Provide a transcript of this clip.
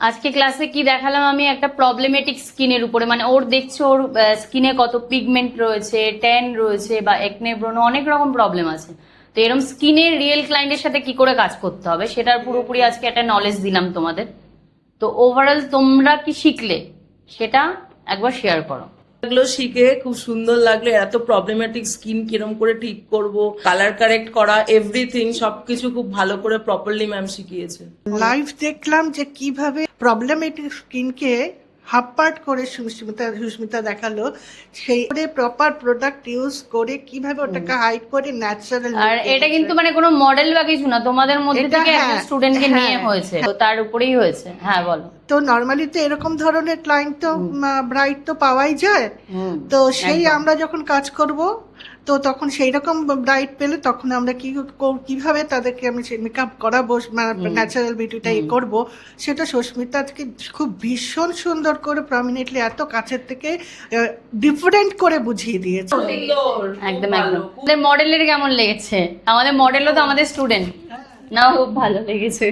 আজকে ক্লাসে কি দেখালাম আমি একটা প্রবলেমেটিক স্কিনের উপরে, মানে ওর দেখছো ওর স্কিনে কত পিগমেন্ট রয়েছে, ট্যান রয়েছে বা একনে ব্রণ, অনেক রকম প্রবলেম আছে। তো এরকম স্কিনের রিয়েল ক্লায়েন্টের সাথে কি করে কাজ করতে হবে সেটার পুরোপুরি আজকে একটা নলেজ দিলাম তোমাদের। তো ওভারঅল তোমরা কি শিখলে সেটা একবার শেয়ার করো। লাগলো শিখে, খুব সুন্দর লাগলো। এত প্রবলেমেটিক স্কিন কিরম করে ঠিক করব, কালার কারেক্ট করা, এভরিথিং সবকিছু খুব ভালো করে প্রপারলি ম্যাম শিখিয়েছে। লাইভ দেখলাম যে কিভাবে প্রবলেমেটিক স্কিনকে হাফ পার্ট করে সুস্মিতা দেখালো, সেই করে প্রপার প্রোডাক্ট ইউজ করে কিভাবে ওটাকে হাইড করে ন্যাচারাল। আর এটা কিন্তু মানে কোনো মডেল বা কিছু না, তোমাদের মধ্যে থেকে একটা স্টুডেন্টকে নিয়ে হয়েছে, তো তার উপরেই হয়েছে। হ্যাঁ বলো। তো নর্মালি তো এরকম ধরনের ক্লায়েন্ট তো ব্রাইট তো পাওয়াই যায়। তো সেই আমরা যখন কাজ করব তো তখন সেই রকম ব্রাইট পেলে তখন আমরা কিভাবে তাদেরকে আমি মেকআপ করাবো, ন্যাচারাল বিউটিটা করবো, সেটা সুস্মিতাকে খুব ভীষণ সুন্দর করে প্রমিনেন্টলি এত কাছের থেকে ডিফারেন্ট করে বুঝিয়ে দিয়েছে। একদম একদম। মডেলের কেমন লেগেছে? আমাদের মডেলও তো আমাদের স্টুডেন্ট না, খুব ভালো লেগেছে।